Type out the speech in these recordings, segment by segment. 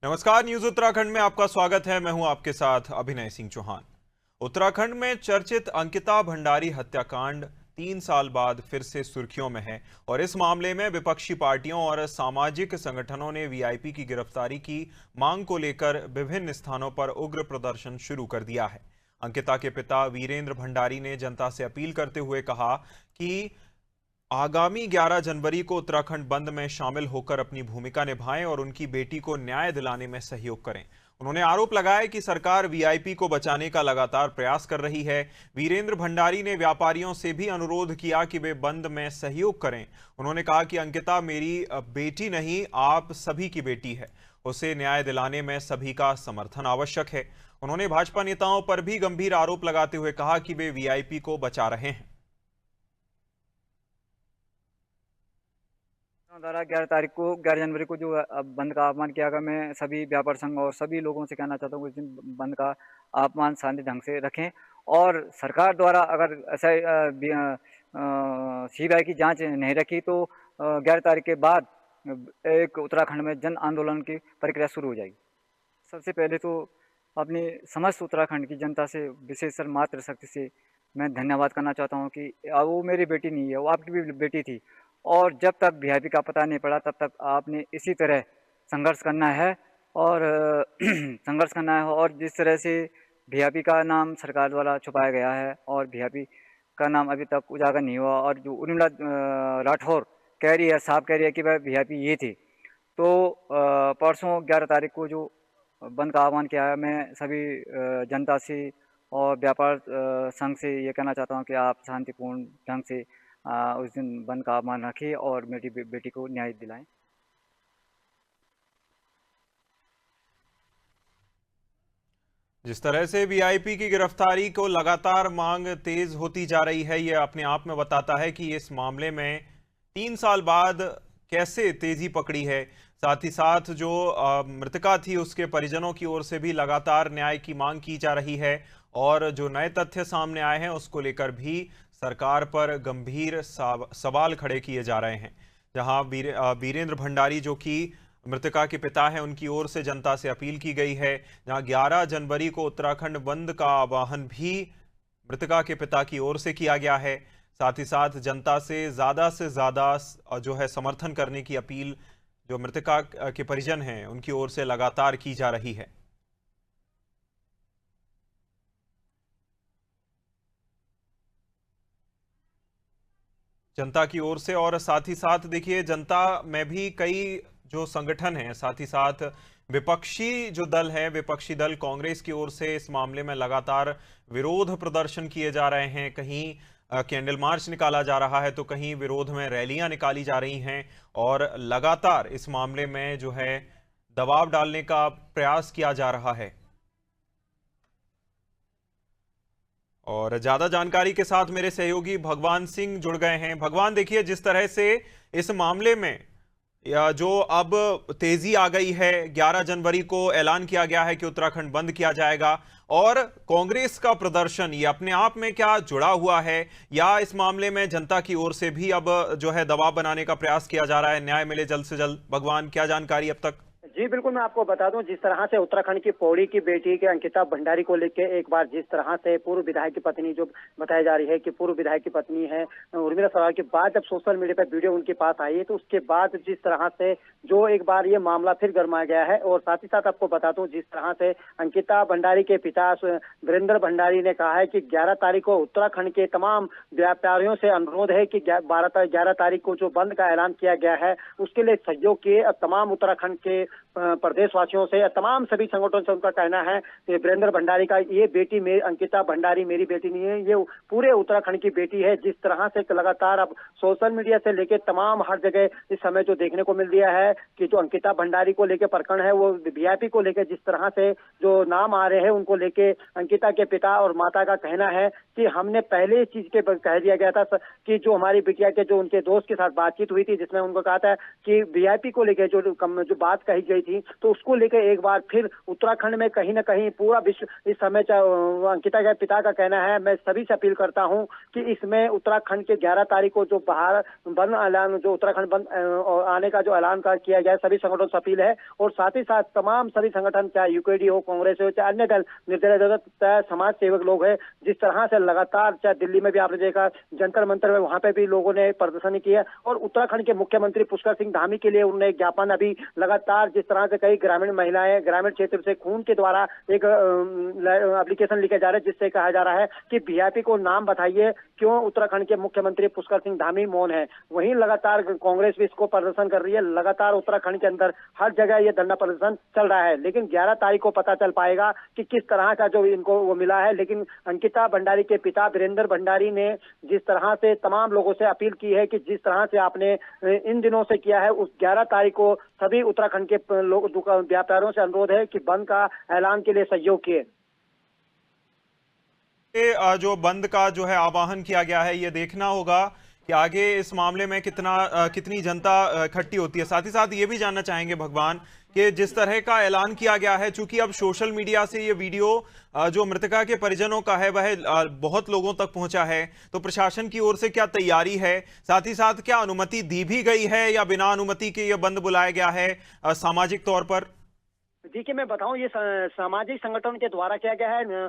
नमस्कार, न्यूज उत्तराखंड में आपका स्वागत है। मैं हूं आपके साथ अभिनय सिंह चौहान। उत्तराखंड में चर्चित अंकिता भंडारी हत्याकांड 3 साल बाद फिर से सुर्खियों में है और इस मामले में विपक्षी पार्टियों और सामाजिक संगठनों ने वीआईपी की गिरफ्तारी की मांग को लेकर विभिन्न स्थानों पर उग्र प्रदर्शन शुरू कर दिया है। अंकिता के पिता वीरेंद्र भंडारी ने जनता से अपील करते हुए कहा कि आगामी 11 जनवरी को उत्तराखंड बंद में शामिल होकर अपनी भूमिका निभाएं और उनकी बेटी को न्याय दिलाने में सहयोग करें। उन्होंने आरोप लगाया कि सरकार वीआईपी को बचाने का लगातार प्रयास कर रही है। वीरेंद्र भंडारी ने व्यापारियों से भी अनुरोध किया कि वे बंद में सहयोग करें। उन्होंने कहा कि अंकिता मेरी बेटी नहीं, आप सभी की बेटी है। उसे न्याय दिलाने में सभी का समर्थन आवश्यक है। उन्होंने भाजपा नेताओं पर भी गंभीर आरोप लगाते हुए कहा कि वे वीआईपी को बचा रहे हैं। द्वारा 11 जनवरी को जो बंद का आह्वान किया गया, मैं सभी व्यापार संघ और सभी लोगों से कहना चाहता हूँ कि इस दिन बंद का आह्वान शांति ढंग से रखें और सरकार द्वारा अगर ऐसा सीबीआई की जांच नहीं रखी तो 11 तारीख के बाद एक उत्तराखंड में जन आंदोलन की प्रक्रिया शुरू हो जाएगी। सबसे पहले तो अपनी समस्त उत्तराखंड की जनता से, विशेषकर मातृशक्ति से मैं धन्यवाद करना चाहता हूँ कि वो मेरी बेटी नहीं है, वो आपकी भी बेटी थी और जब तक वीआईपी का पता नहीं पड़ा तब तक आपने इसी तरह संघर्ष करना है और संघर्ष करना है। और जिस तरह से वीआईपी का नाम सरकार द्वारा छुपाया गया है और वीआईपी का नाम अभी तक उजागर नहीं हुआ और जो उर्मिला राठौर कह रही है, साफ कह रही है कि वह वीआईपी ये थी, तो परसों 11 तारीख को जो बंद का आह्वान किया है, मैं सभी जनता से और व्यापार संघ से ये कहना चाहता हूँ कि आप शांतिपूर्ण ढंग से उस दिन बंद का आह्वान रखें और मेरी बेटी को न्याय दिलाएं। जिस तरह से वीआईपी की गिरफ्तारी को लगातार मांग तेज होती जा रही है, यह अपने आप में बताता है कि इस मामले में 3 साल बाद कैसे तेजी पकड़ी है। साथ ही साथ जो मृतका थी उसके परिजनों की ओर से भी लगातार न्याय की मांग की जा रही है और जो नए तथ्य सामने आए हैं उसको लेकर भी सरकार पर गंभीर सवाल खड़े किए जा रहे हैं। जहां वीरेंद्र भंडारी जो कि मृतका के पिता हैं, उनकी ओर से जनता से अपील की गई है। जहां 11 जनवरी को उत्तराखंड बंद का आह्वान भी मृतका के पिता की ओर से किया गया है। साथ ही साथ जनता से ज्यादा जो है समर्थन करने की अपील जो मृतका के परिजन हैं उनकी ओर से लगातार की जा रही है। जनता की ओर से और साथ ही साथ देखिए, जनता में भी कई जो संगठन हैं, साथ ही साथ विपक्षी जो दल है, विपक्षी दल कांग्रेस की ओर से इस मामले में लगातार विरोध प्रदर्शन किए जा रहे हैं। कहीं कैंडल मार्च निकाला जा रहा है तो कहीं विरोध में रैलियां निकाली जा रही हैं और लगातार इस मामले में जो है दबाव डालने का प्रयास किया जा रहा है। और ज्यादा जानकारी के साथ मेरे सहयोगी भगवान सिंह जुड़ गए हैं। भगवान, देखिए, जिस तरह से इस मामले में जो अब तेजी आ गई है, 11 जनवरी को ऐलान किया गया है कि उत्तराखंड बंद किया जाएगा और कांग्रेस का प्रदर्शन, ये अपने आप में क्या जुड़ा हुआ है या इस मामले में जनता की ओर से भी अब जो है दबाव बनाने का प्रयास किया जा रहा है, न्याय मिले जल्द से जल्द? भगवान, क्या जानकारी अब तक? जी बिल्कुल, मैं आपको बता दूं, जिस तरह से उत्तराखंड की पौड़ी की बेटी के अंकिता भंडारी को लेकर एक बार जिस तरह से पूर्व विधायक की पत्नी, जो बताई जा रही है कि पूर्व विधायक की पत्नी है उर्मिला सरावत, के बाद जब सोशल मीडिया पर वीडियो उनके पास आई है तो उसके बाद जिस तरह से जो एक बार ये मामला फिर गरमाया गया है। और साथ ही साथ आपको बता दूं, जिस तरह से अंकिता भंडारी के पिता वीरेंद्र भंडारी ने कहा है कि 11 तारीख को उत्तराखंड के तमाम व्यापारियों से अनुरोध है कि 11 तारीख को जो बंद का ऐलान किया गया है उसके लिए सहयोग किए। तमाम उत्तराखंड के प्रदेशवासियों से, तमाम सभी संगठनों से उनका कहना है कि वीरेंद्र भंडारी का ये बेटी, मेरी अंकिता भंडारी मेरी बेटी नहीं है, ये पूरे उत्तराखंड की बेटी है। जिस तरह से लगातार अब सोशल मीडिया से लेकर तमाम हर जगह इस समय जो देखने को मिल रहा है कि जो अंकिता भंडारी को लेकर प्रकरण है, वो वीआईपी को लेकर जिस तरह से जो नाम आ रहे हैं उनको लेके अंकिता के पिता और माता का कहना है कि हमने पहले इस चीज के कह दिया गया था कि जो हमारी बिटिया के जो उनके दोस्त के साथ बातचीत हुई थी जिसमें उनको कहा था कि वीआईपी को लेकर जो बात कही गई थी, तो उसको लेकर एक बार फिर उत्तराखंड में कहीं ना कहीं पूरा विश्व इस समय अंकिता के पिता का कहना है, मैं सभी से अपील करता हूं कि इसमें उत्तराखंड के 11 तारीख को जो बाहर बंद ऐलान, जो उत्तराखंड बंद आने का जो ऐलान किया गया है, सभी संगठनों से अपील है। और साथ ही साथ तमाम सभी संगठन, चाहे यूकेडी हो, कांग्रेस हो, चाहे अन्य दल, निर्दलीय दल, चाहे समाज सेवक लोग हैं, जिस तरह से लगातार, चाहे दिल्ली में भी आपने देखा जंतर मंतर में, वहां पे भी लोगों ने प्रदर्शन किया। और उत्तराखंड के मुख्यमंत्री पुष्कर सिंह धामी के लिए उन्होंने एक ज्ञापन अभी लगातार, जिस तरह से कई ग्रामीण महिलाएं ग्रामीण क्षेत्र से खून के द्वारा एक एप्लीकेशन लिखे जा रहे हैं, जिससे कहा जा रहा है कि वीआईपी को नाम बताइए, क्यों उत्तराखंड के मुख्यमंत्री पुष्कर सिंह धामी मौन है। वहीं लगातार कांग्रेस भी इसको प्रदर्शन कर रही है। लगातार उत्तराखंड के अंदर हर जगह ये धरना प्रदर्शन चल रहा है, लेकिन 11 तारीख को पता चल पाएगा कि किस तरह का जो इनको वो मिला है। लेकिन अंकिता भंडारी के पिता वीरेंद्र भंडारी ने जिस तरह से तमाम लोगों से अपील की है कि जिस तरह से आपने इन दिनों से किया है, उस 11 तारीख को सभी उत्तराखंड के लोग व्यापारियों से अनुरोध है कि बंद का ऐलान के लिए सहयोग किए। जो बंद का जो है आह्वान किया गया है, ये देखना होगा कि आगे इस मामले में कितनी जनता इकट्ठी होती है। साथ ही साथ ये भी जानना चाहेंगे भगवान कि जिस तरह का ऐलान किया गया है, चूंकि अब सोशल मीडिया से ये वीडियो जो मृतका के परिजनों का है वह बहुत लोगों तक पहुंचा है, तो प्रशासन की ओर से क्या तैयारी है? साथ ही साथ क्या अनुमति दी भी गई है या बिना अनुमति के ये बंद बुलाया गया है सामाजिक तौर पर? देखिए, मैं बताऊं, ये सामाजिक संगठन के द्वारा किया गया है,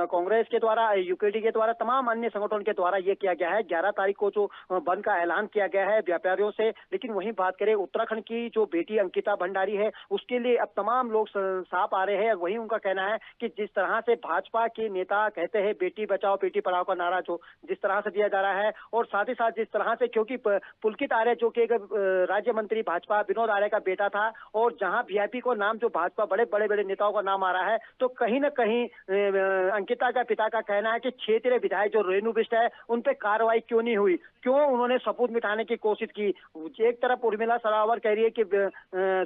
कांग्रेस के द्वारा, यूकेडी के द्वारा, तमाम अन्य संगठनों के द्वारा ये किया गया है। 11 तारीख को जो बंद का ऐलान किया गया है व्यापारियों से। लेकिन वहीं बात करें उत्तराखंड की जो बेटी अंकिता भंडारी है, उसके लिए अब तमाम लोग साफ आ रहे हैं। वहीं उनका कहना है कि जिस तरह से भाजपा के नेता कहते हैं बेटी बचाओ बेटी पढ़ाओ का नारा जो जिस तरह से दिया जा रहा है, और साथ ही साथ जिस तरह से, क्योंकि पुलकित आर्य जो कि राज्य मंत्री भाजपा विनोद आर्य का बेटा था, और जहां वीआईपी को नाम जो भाजपा बड़े नेताओं का नाम आ रहा है, तो कहीं ना कहीं अंकिता का पिता का कहना है कि क्षेत्रीय विधायक जो रेणु बिष्ट है, उन पे कार्रवाई क्यों नहीं हुई, क्यों उन्होंने सबूत मिटाने की कोशिश की। एक तरफ उर्मिला सरावर कह रही है कि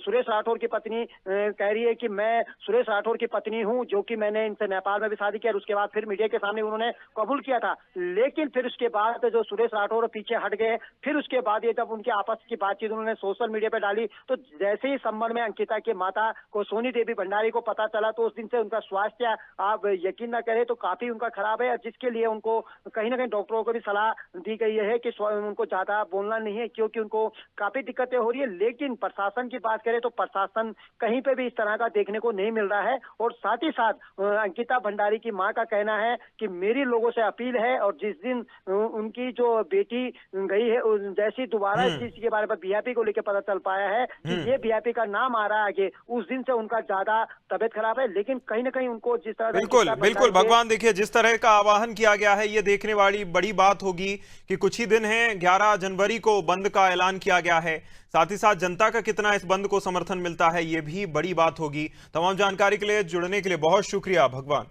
सुरेश राठौर की पत्नी कह रही है कि मैं सुरेश राठौर की पत्नी हूं, जो कि मैंने इनसे नेपाल में भी शादी किया, और उसके बाद फिर मीडिया के सामने उन्होंने कबूल किया था। लेकिन फिर उसके बाद जो सुरेश राठौर पीछे हट गए, फिर उसके बाद ये जब उनके आपस की बातचीत उन्होंने सोशल मीडिया पे डाली, तो जैसे ही संबंध में अंकिता की माता को सोनी देवी भंडारी को पता चला, तो उस दिन से उनका स्वास्थ्य, आप यकीन न करें तो काफी उनका खराब है, जिसके लिए उनको कहीं ना कहीं डॉक्टरों को भी सलाह दी गई है कि उनको ज्यादा बोलना नहीं है, क्योंकि उनको काफी दिक्कतें हो रही है। लेकिन प्रशासन की बात करें तो प्रशासन कहीं पे भी इस तरह का देखने को नहीं मिल रहा है। और साथ ही साथ अंकिता भंडारी की मां का कहना है कि मेरी लोगों से अपील है, और जिस दिन उनकी जो बेटी गई है, जैसी दोबारा इस चीज के बारे में वीआईपी को लेकर पता चल पाया है कि ये वीआईपी का नाम आ रहा है आगे, उस दिन से उनका ज्यादा तबियत खराब है। लेकिन कहीं ना कहीं उनको जिस तरह बिल्कुल भगवान, देखिए जिस तरह का आह्वान किया गया है, ये देखने वाली बड़ी बात होगी कि कुछ ही दिन है, 11 जनवरी को बंद का ऐलान किया गया है। साथ ही साथ जनता का कितना इस बंद को समर्थन मिलता है, ये भी बड़ी बात होगी। तमाम जानकारी के लिए, जुड़ने के लिए बहुत शुक्रिया भगवान।